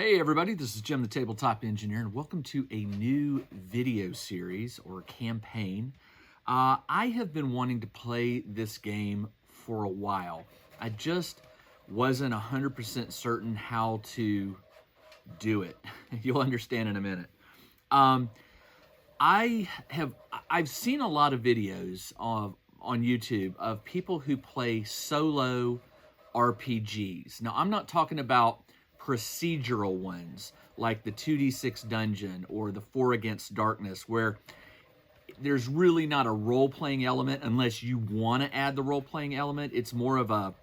Hey everybody, this is Jim the Tabletop Engineer, and welcome to a new video series or campaign. I have been wanting to play this game for a while. I just wasn't 100% certain how to do it. You'll understand in a minute. I've seen a lot of videos on YouTube of people who play solo RPGs. Now, I'm not talking about procedural ones like the 2d6 dungeon or the 4 Against Darkness, where there's really not a role-playing element unless you want to add the role-playing element. It's more of an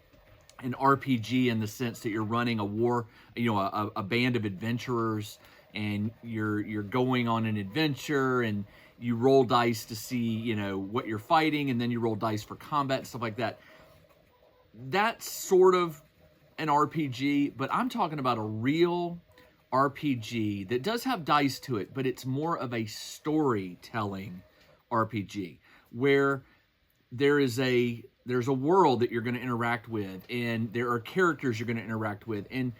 RPG in the sense that you're running a war, a band of adventurers, and you're going on an adventure, and you roll dice to see, what you're fighting, and then you roll dice for combat and stuff like that. That's sort of an RPG, but I'm talking about a real RPG that does have dice to it, but it's more of a storytelling RPG where there's a world that you're going to interact with, and there are characters you're going to interact with. And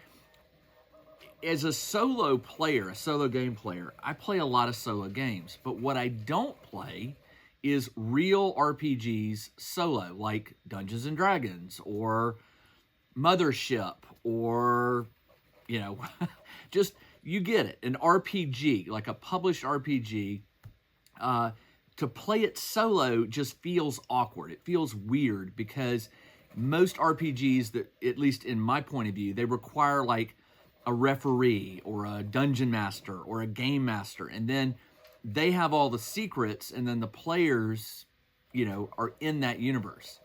as a solo player, a solo game player, I play a lot of solo games, but what I don't play is real RPGs solo, like Dungeons and Dragons or Mothership, or just, you get it, an RPG, like a published RPG. To play it solo just feels awkward. It feels weird because most RPGs, that, at least in my point of view, they require like a referee or a dungeon master or a game master, and then they have all the secrets, and then the players are in that universe.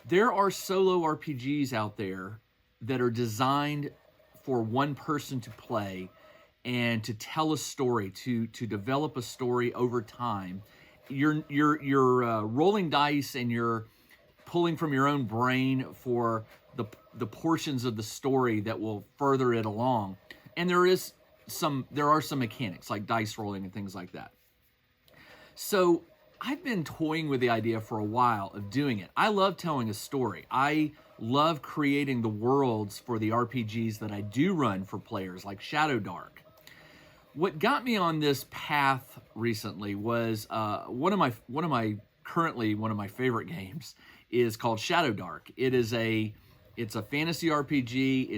There are solo RPGs out there that are designed for one person to play and to tell a story, to develop a story over time. You're rolling dice, and you're pulling from your own brain for the portions of the story that will further it along. And there are some mechanics like dice rolling and things like that. So I've been toying with the idea for a while of doing it. I love telling a story. I love creating the worlds for the RPGs that I do run for players, like Shadow Dark. What got me on this path recently was one of my favorite games is called Shadow Dark. It's a fantasy RPG.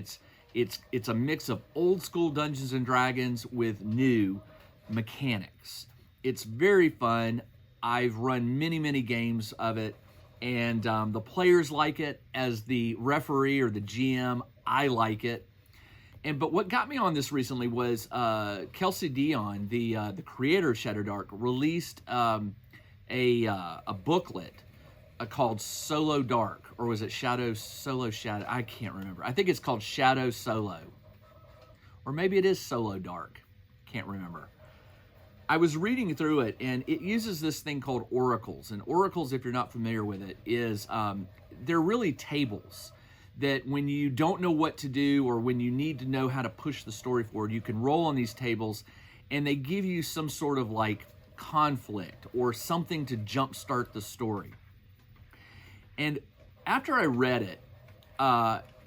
It's a mix of old school Dungeons and Dragons with new mechanics. It's very fun. I've run many games of it, and the players like it. As the referee or the GM, I like it. But what got me on this recently was Kelsey Dion, the creator of Shadow Dark, released a booklet called Solo Dark, or was it Shadow? I can't remember. I think it's called Shadow Solo, or maybe it is Solo Dark. Can't remember. I was reading through it, and it uses this thing called oracles. And oracles, if you're not familiar with it, is they're really tables that when you don't know what to do, or when you need to know how to push the story forward, you can roll on these tables, and they give you some sort of like conflict or something to jumpstart the story. And after I read it,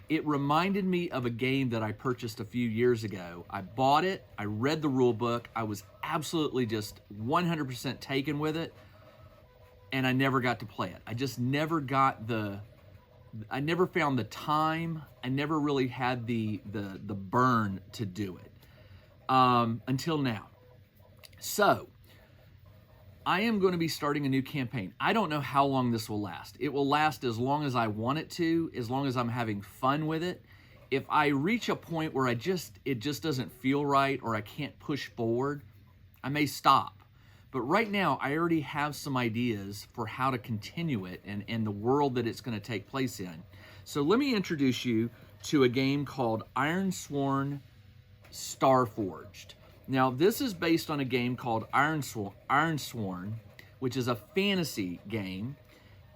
it reminded me of a game that I purchased a few years ago. I bought it, I read the rule book, I was absolutely just 100% taken with it, and I never got to play it. I just never I never found the time, I never really had the burn to do it until now. So I am going to be starting a new campaign. I don't know how long this will last. It will last as long as I want it to, as long as I'm having fun with it. If I reach a point where it just doesn't feel right, or I can't push forward, I may stop. But right now, I already have some ideas for how to continue it and the world that it's going to take place in. So let me introduce you to a game called Ironsworn Starforged. Now, this is based on a game called Ironsworn, which is a fantasy game.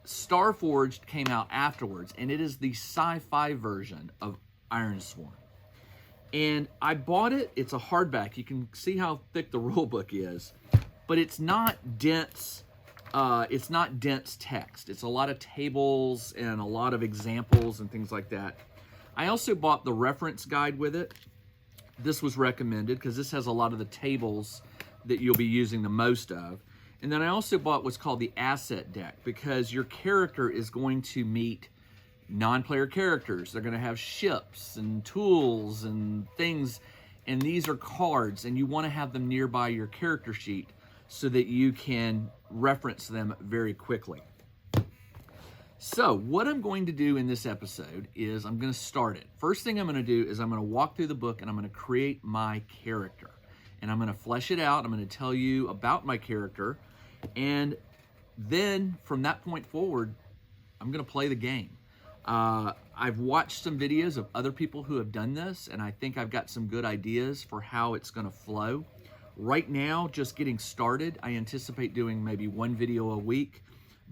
Starforged came out afterwards, and it is the sci-fi version of Ironsworn. And I bought it. It's a hardback. You can see how thick the rule book is, but it's not dense. It's not dense text. It's a lot of tables and a lot of examples and things like that. I also bought the reference guide with it. This was recommended because this has a lot of the tables that you'll be using the most of. And then I also bought what's called the asset deck, because your character is going to meet non-player characters. They're going to have ships and tools and things, and these are cards, and you want to have them nearby your character sheet so that you can reference them very quickly. So what I'm going to do in this episode is I'm going to start it. First thing I'm going to do is I'm going to walk through the book and I'm going to create my character. And I'm going to flesh it out. I'm going to tell you about my character. And then from that point forward, I'm going to play the game. I've watched some videos of other people who have done this, and I think I've got some good ideas for how it's going to flow. Right now, just getting started, I anticipate doing maybe one video a week,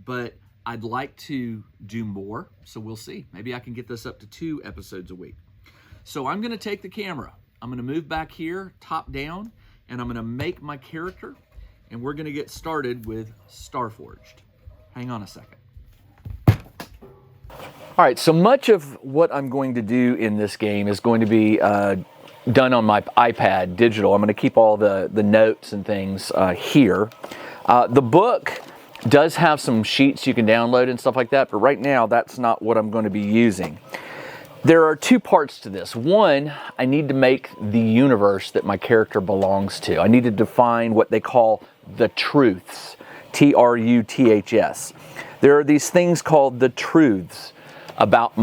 but I'd like to do more, so we'll see. Maybe I can get this up to 2 episodes a week. So I'm going to take the camera. I'm going to move back here, top down, and I'm going to make my character, and we're going to get started with Starforged. Hang on a second. All right, so much of what I'm going to do in this game is going to be done on my iPad digital. I'm going to keep all the notes and things here. The book does have some sheets you can download and stuff like that, but right now that's not what I'm going to be using. There are 2 parts to this. One, I need to make the universe that my character belongs to. I need to define what they call the truths, T-R-U-T-H-S. There are these things called the truths about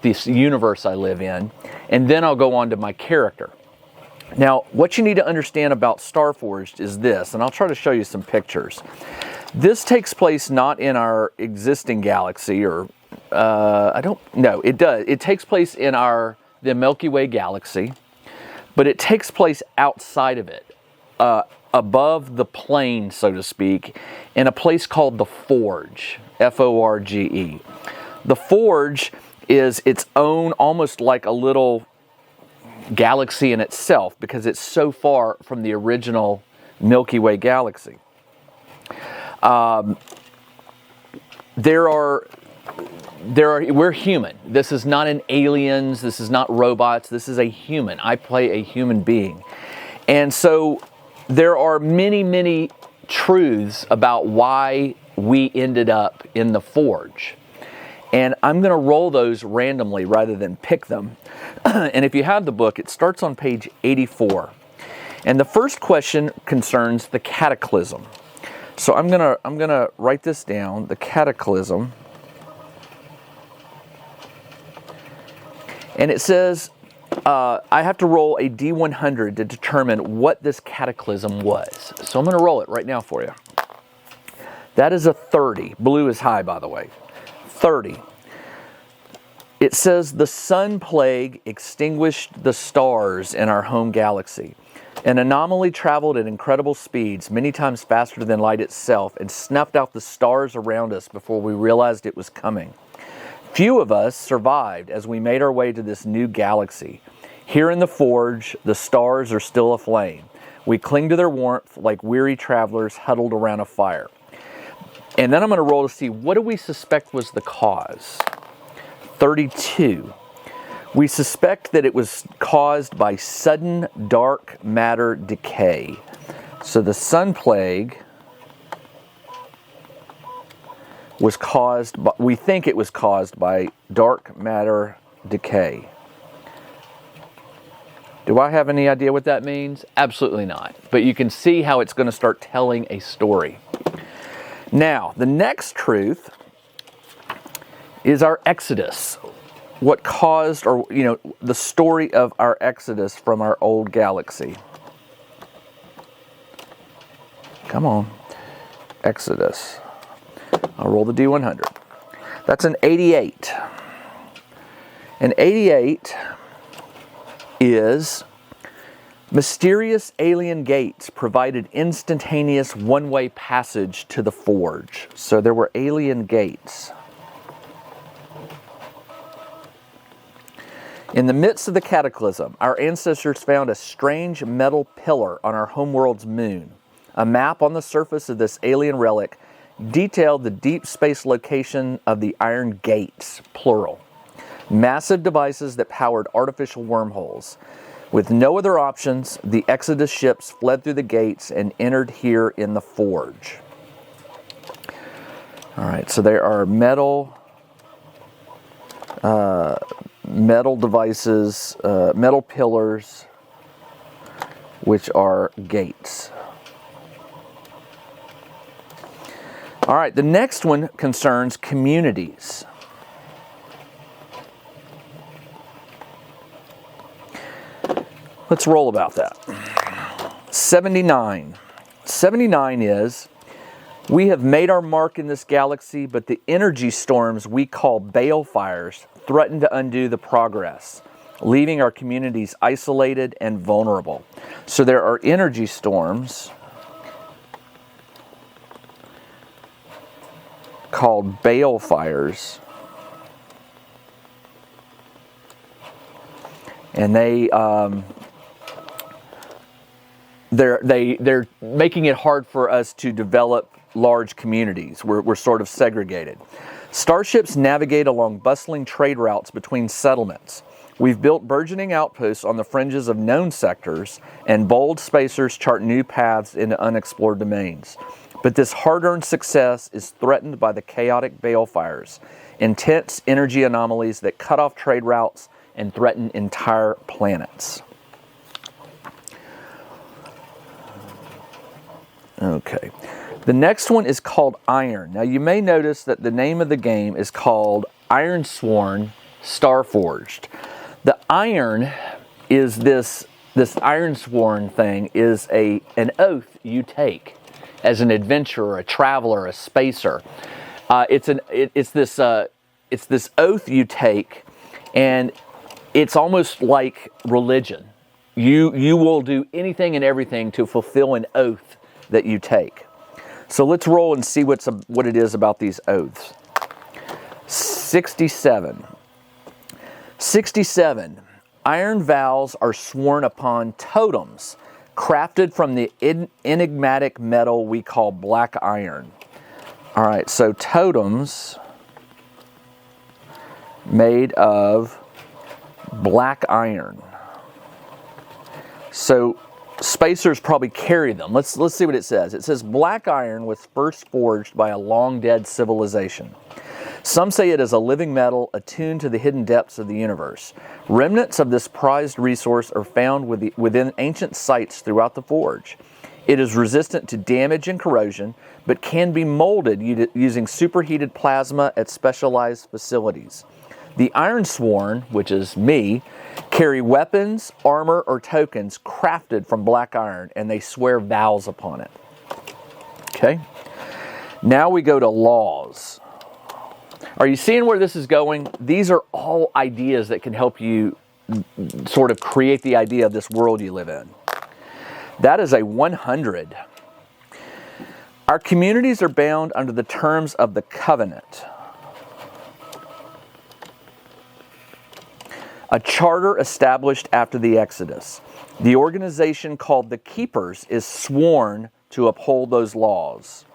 this universe I live in, and then I'll go on to my character. Now, what you need to understand about Starforged is this, and I'll try to show you some pictures. This takes place not in our existing galaxy, or I don't know. It does. It takes place in the Milky Way galaxy, but it takes place outside of it, above the plane, so to speak, in a place called the Forge, F-O-R-G-E. The Forge is its own, almost like a little galaxy in itself, because it's so far from the original Milky Way galaxy. We're human. This is not an aliens. This is not robots. This is a human. I play a human being. And so there are many, many truths about why we ended up in the Forge. And I'm going to roll those randomly rather than pick them. And if you have the book, it starts on page 84. And the first question concerns the cataclysm. So I'm gonna write this down, the cataclysm. And it says I have to roll a D100 to determine what this cataclysm was. So I'm gonna roll it right now for you. That is a 30. Blue is high, by the way. 30. It says the sun plague extinguished the stars in our home galaxy. An anomaly traveled at incredible speeds, many times faster than light itself, and snuffed out the stars around us before we realized it was coming. Few of us survived as we made our way to this new galaxy. Here in the Forge, the stars are still aflame. We cling to their warmth like weary travelers huddled around a fire. And then I'm going to roll to see, what do we suspect was the cause? 32. We suspect that it was caused by sudden dark matter decay. So the sun plague was caused by, we think it was caused by dark matter decay. Do I have any idea what that means? Absolutely not. But you can see how it's going to start telling a story. Now, the next truth is our exodus. What caused, or the story of our exodus from our old galaxy. Come on. Exodus. I'll roll the D100. That's an 88. An 88 is mysterious alien gates provided instantaneous one-way passage to the Forge. So there were alien gates. In the midst of the cataclysm, our ancestors found a strange metal pillar on our homeworld's moon. A map on the surface of this alien relic detailed the deep space location of the Iron Gates, plural. Massive devices that powered artificial wormholes. With no other options, the Exodus ships fled through the gates and entered here in the forge. All right, so there are metal devices, metal pillars, which are gates. All right, the next one concerns communities. Let's roll about that. 79. 79 is, we have made our mark in this galaxy, but the energy storms we call balefires threaten to undo the progress, leaving our communities isolated and vulnerable. So there are energy storms called balefires, and they're making it hard for us to develop large communities. We're sort of segregated. Starships navigate along bustling trade routes between settlements. We've built burgeoning outposts on the fringes of known sectors, and bold spacers chart new paths into unexplored domains. But this hard-earned success is threatened by the chaotic balefires, intense energy anomalies that cut off trade routes and threaten entire planets. Okay. The next one is called Iron. Now you may notice that the name of the game is called Ironsworn Starforged. The iron is this Ironsworn thing is an oath you take as an adventurer, a traveler, a spacer. It's this oath you take, and it's almost like religion. You will do anything and everything to fulfill an oath that you take. So let's roll and see what it is about these oaths. 67. 67. Iron vows are sworn upon totems crafted from the enigmatic metal we call black iron. All right, so totems made of black iron. So spacers probably carry them. Let's see what it says. It says black iron was first forged by a long dead civilization. Some say it is a living metal attuned to the hidden depths of the universe. Remnants of this prized resource are found within ancient sites throughout the forge. It is resistant to damage and corrosion, but can be molded using superheated plasma at specialized facilities. The Ironsworn, which is me, carry weapons, armor, or tokens crafted from black iron, and they swear vows upon it. Okay? Now we go to laws. Are you seeing where this is going? These are all ideas that can help you sort of create the idea of this world you live in. That is a 100. Our communities are bound under the terms of the covenant, a charter established after the Exodus. The organization called the Keepers is sworn to uphold those laws.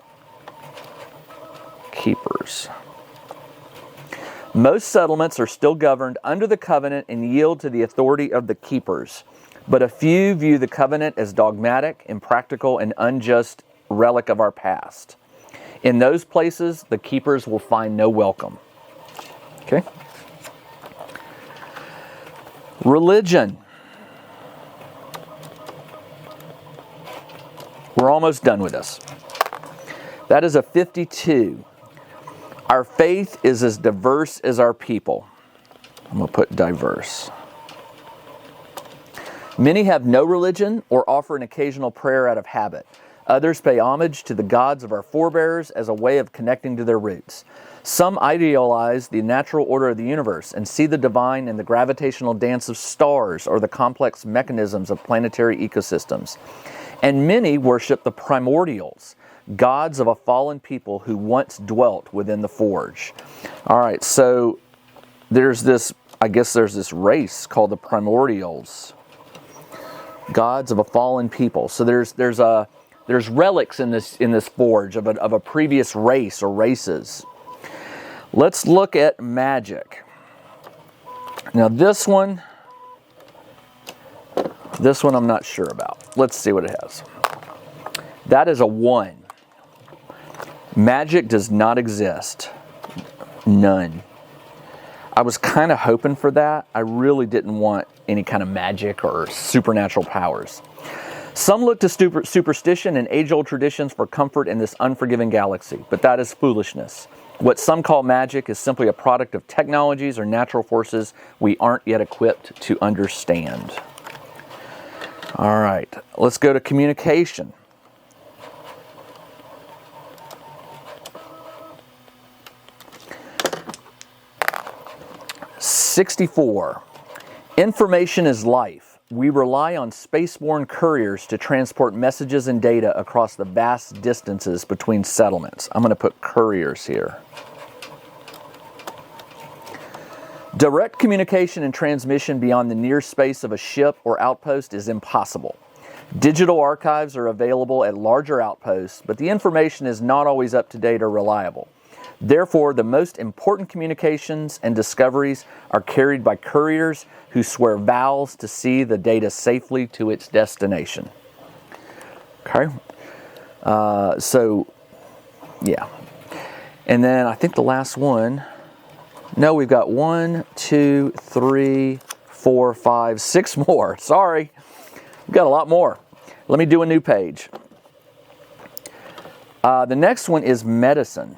Keepers. Most settlements are still governed under the covenant and yield to the authority of the Keepers, but a few view the covenant as dogmatic, impractical, and unjust relic of our past. In those places, the Keepers will find no welcome. Okay? Religion. We're almost done with this. That is a 52. Our faith is as diverse as our people. I'm going to put diverse. Many have no religion or offer an occasional prayer out of habit. Others pay homage to the gods of our forebears as a way of connecting to their roots. Some idealize the natural order of the universe and see the divine in the gravitational dance of stars or the complex mechanisms of planetary ecosystems. And many worship the primordials, gods of a fallen people who once dwelt within the forge. All right, so there's this race called the primordials, gods of a fallen people. So there's relics in this forge of a previous race or races. Let's look at magic. Now this one, This one I'm not sure about. Let's see what it has. That is a 1. Magic does not exist. None. I was kind of hoping for that. I really didn't want any kind of magic or supernatural powers. Some look to superstition and age-old traditions for comfort in this unforgiving galaxy, but that is foolishness. What some call magic is simply a product of technologies or natural forces we aren't yet equipped to understand. All right, let's go to communication. '64. Information is life. We rely on spaceborne couriers to transport messages and data across the vast distances between settlements. I'm going to put couriers here. Direct communication and transmission beyond the near space of a ship or outpost is impossible. Digital archives are available at larger outposts, but the information is not always up to date or reliable. Therefore, the most important communications and discoveries are carried by couriers who swear vows to see the data safely to its destination. Okay? Yeah. And then I think the last one, no, we've got 1, 2, 3, 4, 5, 6 more. Sorry. We've got a lot more. Let me do a new page. The next one is medicine.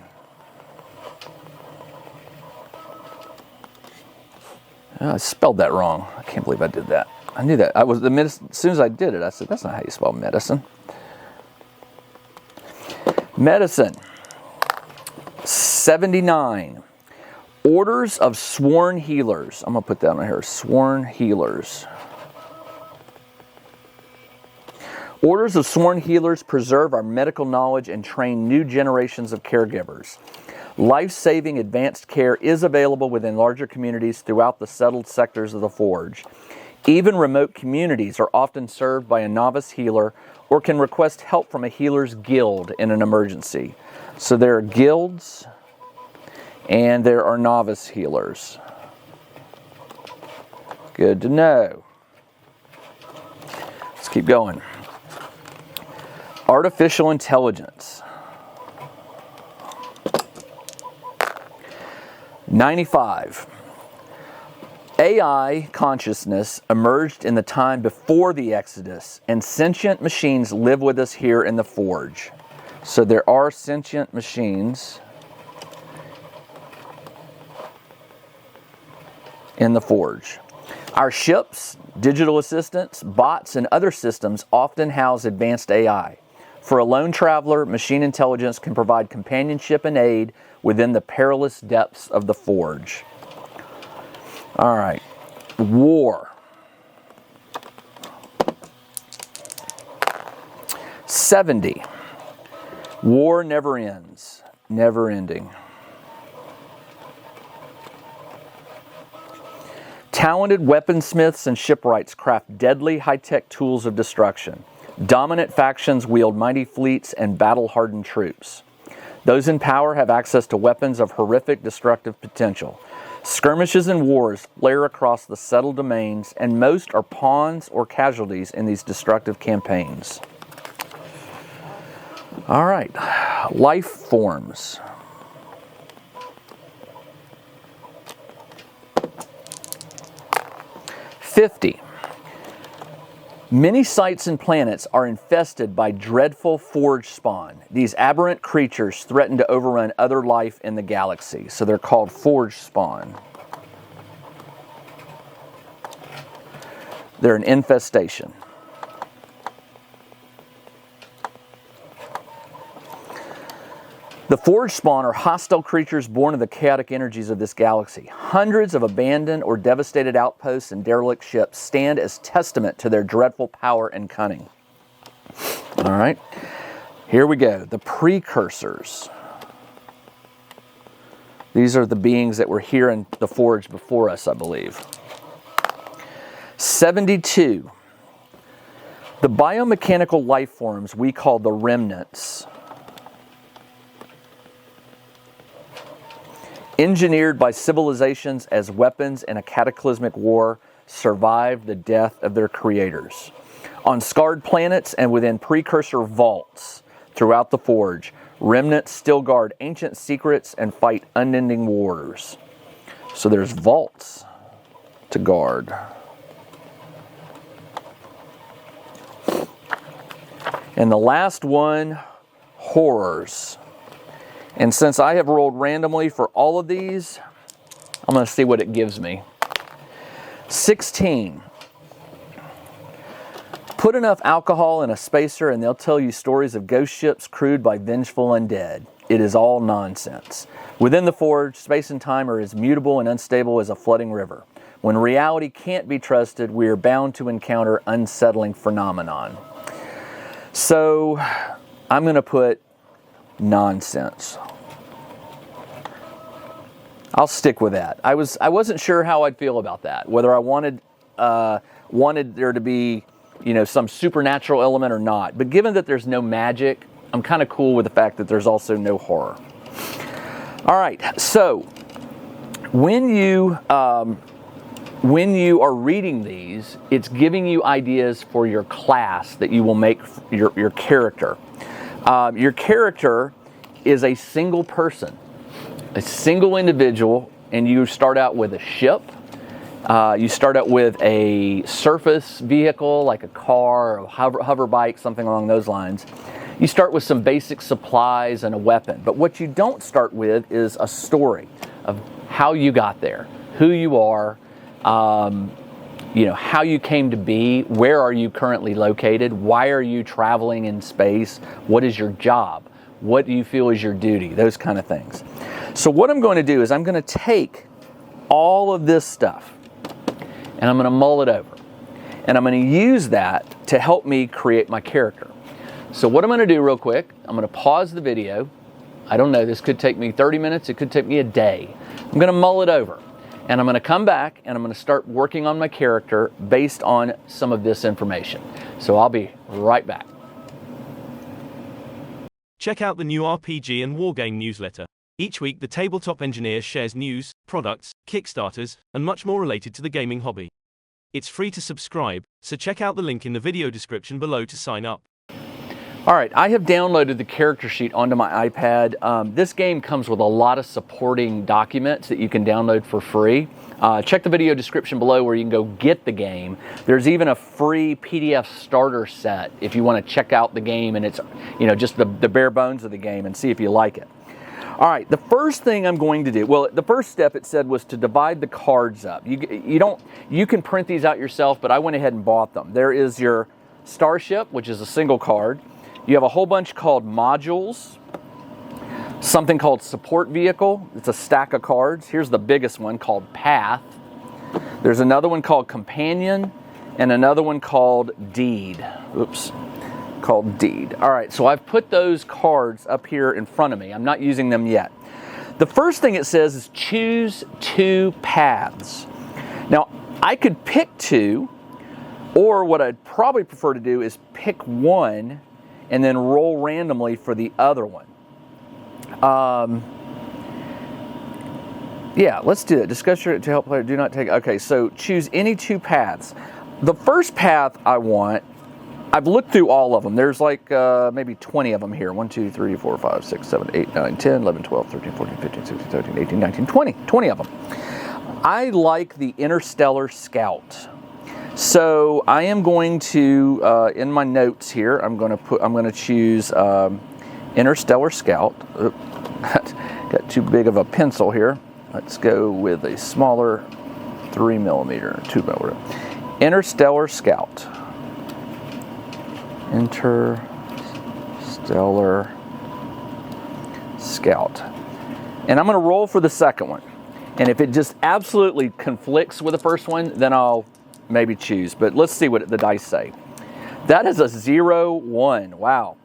I spelled that wrong. I can't believe I did that. I knew that. As soon as I did it, I said, that's not how you spell medicine. Medicine. 79. Orders of sworn healers. I'm going to put that on here. Sworn healers. Orders of sworn healers preserve our medical knowledge and train new generations of caregivers. Life-saving advanced care is available within larger communities throughout the settled sectors of the Forge. Even remote communities are often served by a novice healer or can request help from a healer's guild in an emergency. So there are guilds and there are novice healers. Good to know. Let's keep going. Artificial intelligence. 95. AI consciousness emerged in the time before the Exodus, and sentient machines live with us here in the Forge. So there are sentient machines in the Forge. Our ships, digital assistants, bots, and other systems often house advanced AI. For a lone traveler, machine intelligence can provide companionship and aid within the perilous depths of the Forge. All right. War. 70. War never ends. Never ending. Talented weaponsmiths and shipwrights craft deadly high-tech tools of destruction. Dominant factions wield mighty fleets and battle-hardened troops. Those in power have access to weapons of horrific destructive potential. Skirmishes and wars flare across the settled domains, and most are pawns or casualties in these destructive campaigns. All right, life forms. '50. Many sites and planets are infested by dreadful Forge spawn. These aberrant creatures threaten to overrun other life in the galaxy, so they're called Forge spawn. They're an infestation. The Forge spawn are hostile creatures born of the chaotic energies of this galaxy. Hundreds of abandoned or devastated outposts and derelict ships stand as testament to their dreadful power and cunning. All right, here we go. The precursors. These are the beings that were here in the Forge before us, I believe. 72. The biomechanical life forms we call the remnants. Engineered by civilizations as weapons in a cataclysmic war, survived the death of their creators. On scarred planets and within precursor vaults throughout the Forge, remnants still guard ancient secrets and fight unending wars. So there's vaults to guard. And the last one, horrors. And since I have rolled randomly for all of these, I'm going to see what it gives me. 16. Put enough alcohol in a spacer and they'll tell you stories of ghost ships crewed by vengeful undead. It is all nonsense. Within the Forge, space and time are as mutable and unstable as a flooding river. When reality can't be trusted, we are bound to encounter unsettling phenomenon. So I'm going to put nonsense. I'll stick with that. I wasn't sure how I'd feel about that, whether I wanted there to be, you know, some supernatural element or not. But given that there's no magic, I'm kind of cool with the fact that there's also no horror. All right, so when you are reading these, it's giving you ideas for your class that you will make your character. Your character is a single person, a single individual, and you start out with a ship. You start out with a surface vehicle like a car or hover bike, something along those lines. You start with some basic supplies and a weapon. But what you don't start with is a story of how you got there, who you are, you know, how you came to be, where are you currently located, why are you traveling in space, what is your job, what do you feel is your duty, those kind of things. So what I'm going to do is I'm going to take all of this stuff and I'm going to mull it over. And I'm going to use that to help me create my character. So what I'm going to do real quick, I'm going to pause the video. I don't know, this could take me 30 minutes, it could take me a day. I'm going to mull it over. And I'm going to come back and I'm going to start working on my character based on some of this information. So I'll be right back. Check out the new RPG and Wargame newsletter. Each week, the Tabletop Engineer shares news, products, Kickstarters, and much more related to the gaming hobby. It's free to subscribe, so check out the link in the video description below to sign up. All right, I have downloaded the character sheet onto my iPad. This game comes with a lot of supporting documents that you can download for free. Check the video description below where you can go get the game. There's even a free PDF starter set if you want to check out the game and it's, you know, just the bare bones of the game and see if you like it. All right, the first thing I'm going to do, well, the first step it said was to divide the cards up. You can print these out yourself, but I went ahead and bought them. There is your starship, which is a single card. You have a whole bunch called modules, something called support vehicle. It's a stack of cards. Here's the biggest one called path. There's another one called companion and another one called deed. Oops. Called deed. All right, so I've put those cards up here in front of me. I'm not using them yet. The first thing it says is choose 2 paths. Now, I could pick 2, or what I'd probably prefer to do is pick 1 and then roll randomly for the other one. Yeah, let's do it. Discuss your to help player. Do not take. Okay, so choose any 2 paths. The first path I want, I've looked through all of them. There's like maybe 20 of them here. 1, 2, 3, 4, 5, 6, 7, 8, 9, 10, 11, 12, 13, 14, 15, 16, 17, 18, 19, 20. 20 of them. I like the Interstellar Scout. So I am going to, in my notes here, I'm going to choose Interstellar Scout. Oop, got too big of a pencil here. Let's go with a smaller 3mm, 2mm. Interstellar Scout. Interstellar Scout. And I'm going to roll for the second one. And if it just absolutely conflicts with the first one, then I'll maybe choose. But let's see what the dice say. That is a 0-1. Wow.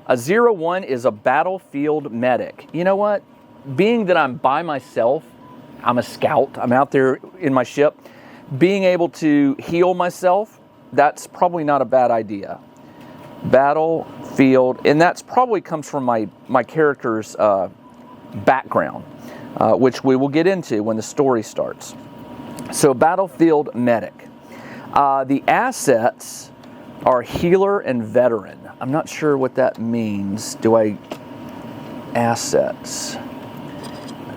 A 0-1 is a battlefield medic. You know what? Being that I'm by myself, I'm a scout, I'm out there in my ship, being able to heal myself, that's probably not a bad idea. Battlefield, and that's probably comes from my character's background, which we will get into when the story starts. So battlefield medic. The assets are healer and veteran. I'm not sure what that means. Assets.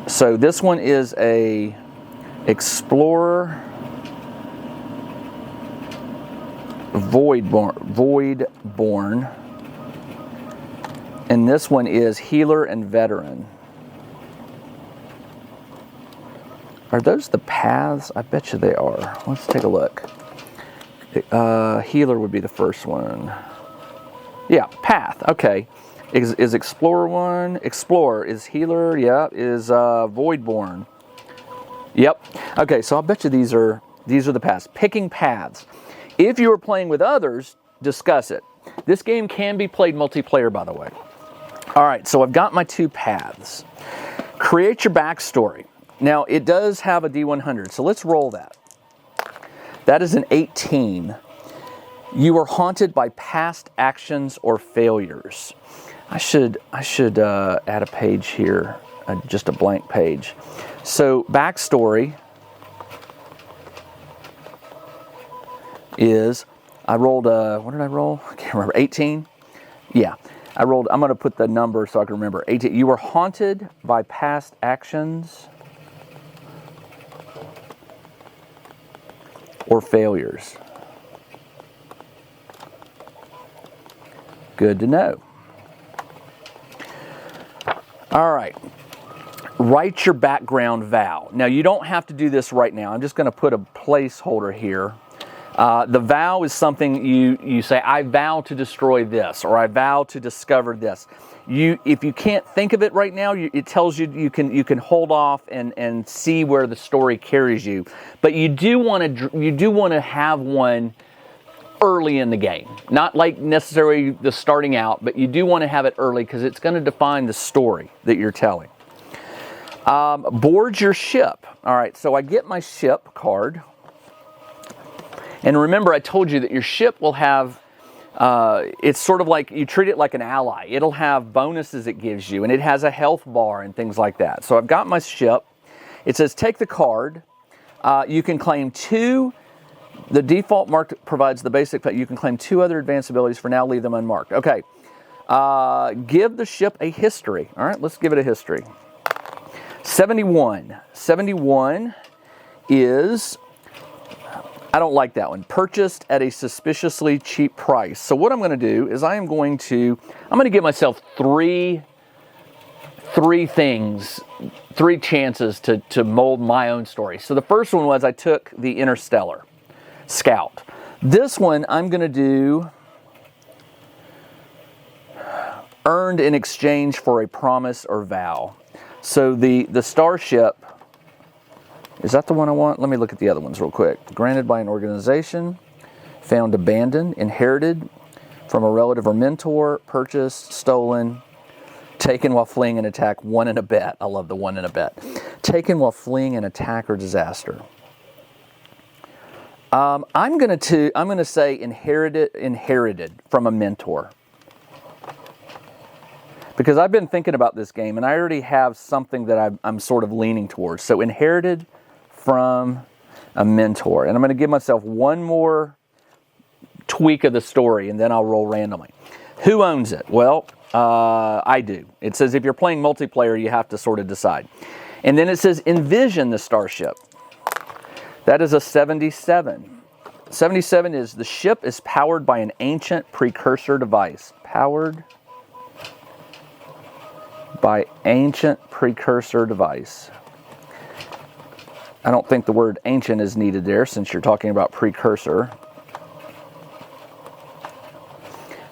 So this one is a explorer, voidborn, and this one is healer and veteran. Are those the paths? I bet you they are. Let's take a look. Healer would be the first one. Yeah, path. Okay. Is explorer one? Explorer is healer. Yeah. Is voidborn. Yep. Okay. So I bet you these are the paths. Picking paths. If you are playing with others, discuss it. This game can be played multiplayer, by the way. All right. So I've got my 2 paths. Create your backstory. Now it does have a D100. So let's roll that. That is an 18. You are haunted by past actions or failures. I should add a page here, just a blank page. So backstory is, I rolled what did I roll? I can't remember, 18? Yeah, I'm going to put the number so I can remember. 18. You were haunted by past actions or failures. Good to know. All right. Write your background vow. Now, you don't have to do this right now. I'm just going to put a placeholder here. The vow is something you say, I vow to destroy this, or I vow to discover this. If you can't think of it right now, it tells you you can hold off and see where the story carries you. But you do want to have one early in the game, not like necessarily the starting out, but you do want to have it early because it's going to define the story that you're telling. Board your ship. All right, so I get my ship card. And remember, I told you that your ship will have, it's sort of like, you treat it like an ally. It'll have bonuses it gives you, and it has a health bar and things like that. So I've got my ship. It says, take the card. You can claim 2. The default mark provides the basic, you can claim 2 other advanced abilities. For now, leave them unmarked. Okay. Give the ship a history. All right, let's give it a history. 71. 71 is, I don't like that one. Purchased at a suspiciously cheap price. So what I'm going to do is I'm going to give myself three chances to mold my own story. So the first one was I took the Interstellar Scout. This one I'm going to do earned in exchange for a promise or vow. So the Starship, is that the one I want? Let me look at the other ones real quick. Granted by an organization, found abandoned, inherited from a relative or mentor, purchased, stolen, taken while fleeing an attack, won in a bet. I love the won in a bet. Taken while fleeing an attack or disaster. I'm going to say inherited from a mentor. Because I've been thinking about this game and I already have something that I'm sort of leaning towards. So inherited from a mentor. And I'm going to give myself one more tweak of the story and then I'll roll randomly. Who owns it? Well, I do. It says if you're playing multiplayer, you have to sort of decide. And then it says envision the starship. That is a 77. 77 is the ship is powered by an ancient precursor device. Powered by ancient precursor device. I don't think the word ancient is needed there since you're talking about precursor.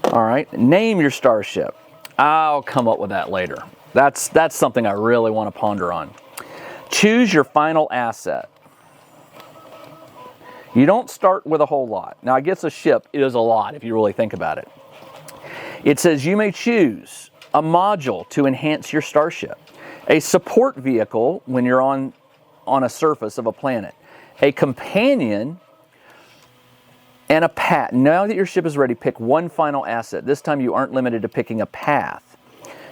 All right, name your starship. I'll come up with that later. That's something I really want to ponder on. Choose your final asset. You don't start with a whole lot. Now, I guess a ship is a lot if you really think about it. It says you may choose a module to enhance your starship, a support vehicle when you're on a surface of a planet, a companion, and a path. Now that your ship is ready, pick one final asset. This time you aren't limited to picking a path.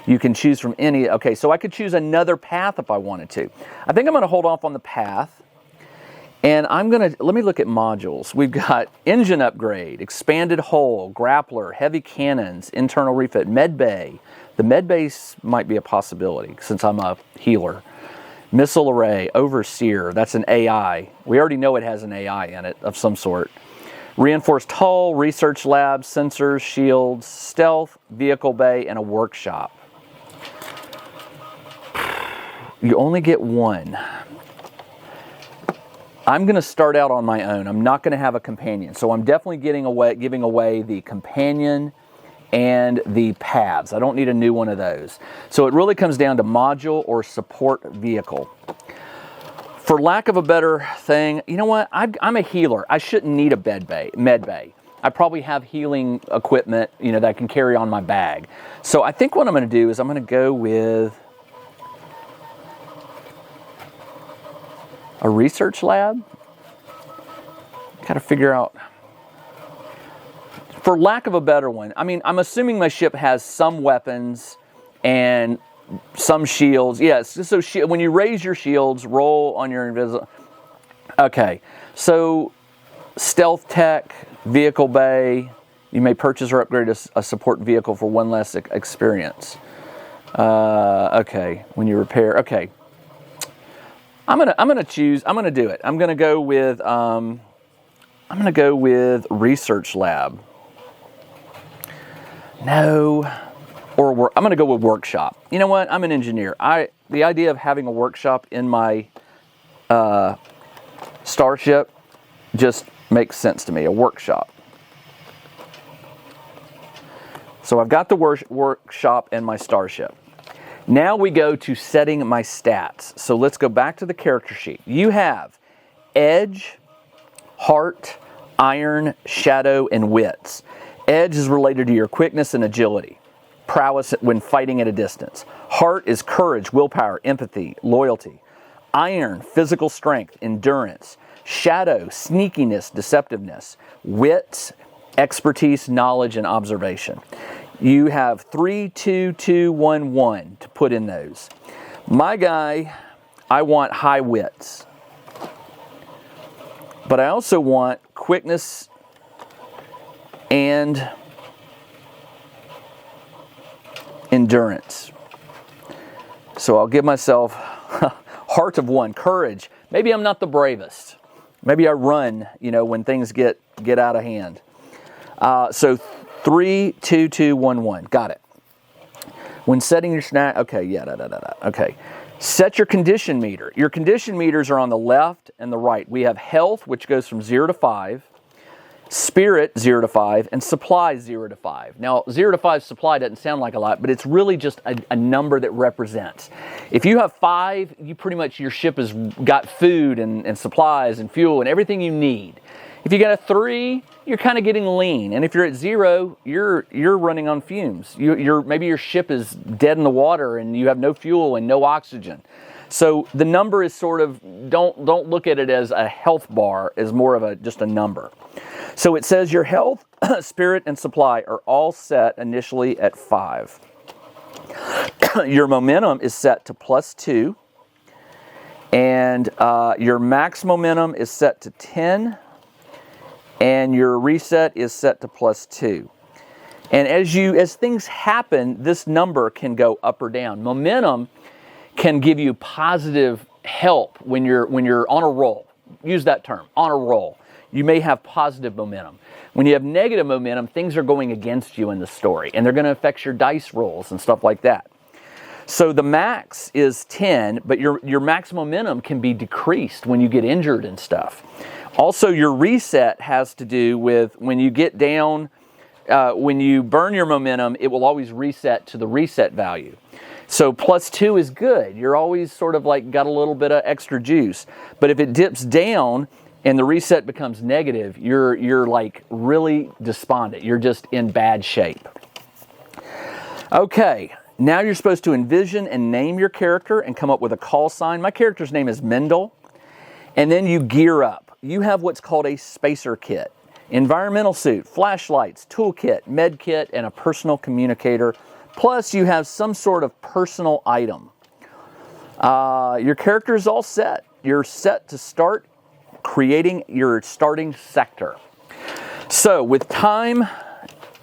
You can choose from any. Okay, so I could choose another path if I wanted to. I think I'm going to hold off on the path. And let me look at modules. We've got engine upgrade, expanded hull, grappler, heavy cannons, internal refit, med bay. The med base might be a possibility since I'm a healer. Missile array, overseer, that's an AI. We already know it has an AI in it of some sort. Reinforced hull, research lab, sensors, shields, stealth, vehicle bay, and a workshop. You only get one. I'm going to start out on my own. I'm not going to have a companion. So I'm definitely giving away the companion and the paths. I don't need a new one of those. So it really comes down to module or support vehicle. For lack of a better thing, you know what? I'm a healer. I shouldn't need a med bay. I probably have healing equipment, that I can carry on my bag. So I think what I'm going to do is I'm going to go with a research lab. Got to figure out, for lack of a better one, I'm assuming my ship has some weapons and some shields. Yes, so when you raise your shields, roll on your invisible. Okay, so stealth tech, vehicle bay. You may purchase or upgrade a support vehicle for one less experience. Okay, when you repair. Okay. I'm gonna do it. I'm gonna go with research lab. No, I'm gonna go with workshop. You know what? I'm an engineer. The idea of having a workshop in my starship just makes sense to me. A workshop. So I've got the workshop in my starship. Now we go to setting my stats. So let's go back to the character sheet. You have edge, heart, iron, shadow, and wits. Edge is related to your quickness and agility, prowess when fighting at a distance. Heart is courage, willpower, empathy, loyalty. Iron, physical strength, endurance. Shadow, sneakiness, deceptiveness. Wits, expertise, knowledge, and observation. You have 3, 2, 2, 1, 1 to put in those. My guy, I want high wits. But I also want quickness and endurance. So I'll give myself heart of 1, courage. Maybe I'm not the bravest. Maybe I run, when things get out of hand. So 3, 2, 2, 1, 1. Got it. When setting your snack, okay, okay. Set your condition meter. Your condition meters are on the left and the right. We have health, which goes from 0 to 5, spirit 0 to 5, and supply 0 to 5. Now, 0 to 5 supply doesn't sound like a lot, but it's really just a number that represents. If you have 5, your ship has got food and supplies and fuel and everything you need. If you got a 3, you're kind of getting lean, and if you're at 0, you're running on fumes. Maybe your ship is dead in the water and you have no fuel and no oxygen. So the number is sort of, don't look at it as a health bar, as more of just a number. So it says your health, spirit, and supply are all set initially at 5. Your momentum is set to +2, and your max momentum is set to 10. And your reset is set to +2. And as things happen, this number can go up or down. Momentum can give you positive help when you're on a roll. Use that term, on a roll. You may have positive momentum. When you have negative momentum, things are going against you in the story, and they're going to affect your dice rolls and stuff like that. So the max is 10, but your max momentum can be decreased when you get injured and stuff. Also, your reset has to do with when you get down, when you burn your momentum, it will always reset to the reset value. So +2 is good. You're always sort of got a little bit of extra juice. But if it dips down and the reset becomes negative, you're really despondent. You're just in bad shape. Okay, now you're supposed to envision and name your character and come up with a call sign. My character's name is Mendel. And then you gear up. You have what's called a spacer kit. Environmental suit, flashlights, toolkit, med kit, and a personal communicator. Plus you have some sort of personal item. Your character is all set. You're set to start creating your starting sector. So with time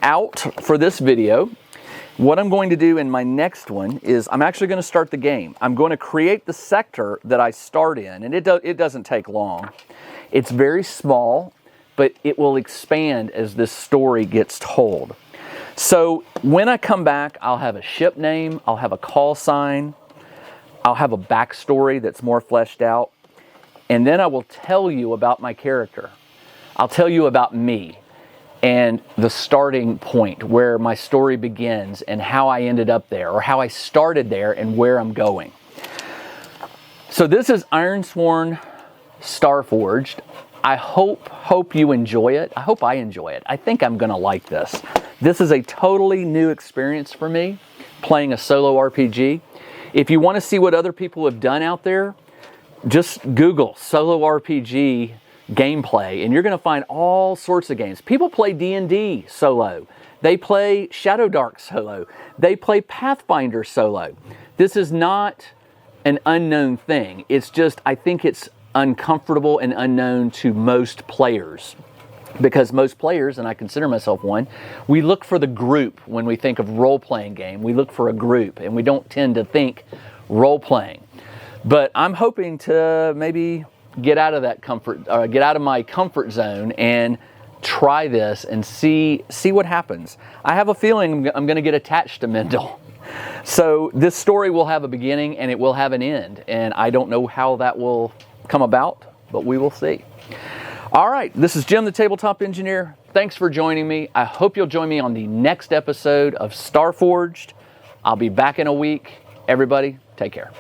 out for this video, what I'm going to do in my next one is I'm actually going to start the game. I'm going to create the sector that I start in, and it doesn't take long. It's very small, but it will expand as this story gets told. So when I come back, I'll have a ship name, I'll have a call sign, I'll have a backstory that's more fleshed out, and then I will tell you about my character. I'll tell you about me and the starting point where my story begins and how I ended up there, or how I started there and where I'm going. So this is Ironsworn Starforged. I hope you enjoy it. I hope I enjoy it. I think I'm gonna like this. This is a totally new experience for me, playing a solo RPG. If you want to see what other people have done out there, just Google solo RPG gameplay, and you're going to find all sorts of games. People play D&D solo. They play Shadow Dark solo. They play Pathfinder solo. This is not an unknown thing. It's just, I think it's uncomfortable and unknown to most players. Because most players, and I consider myself one, we look for the group when we think of role-playing game. We look for a group, and we don't tend to think role-playing. But I'm hoping to maybe get out of that get out of my comfort zone and try this and see what happens. I have a feeling I'm going to get attached to Mendel. So this story will have a beginning and it will have an end, and I don't know how that will come about, but we will see. All right, this is Jim, the Tabletop Engineer. Thanks for joining me. I hope you'll join me on the next episode of Starforged. I'll be back in a week. Everybody, take care.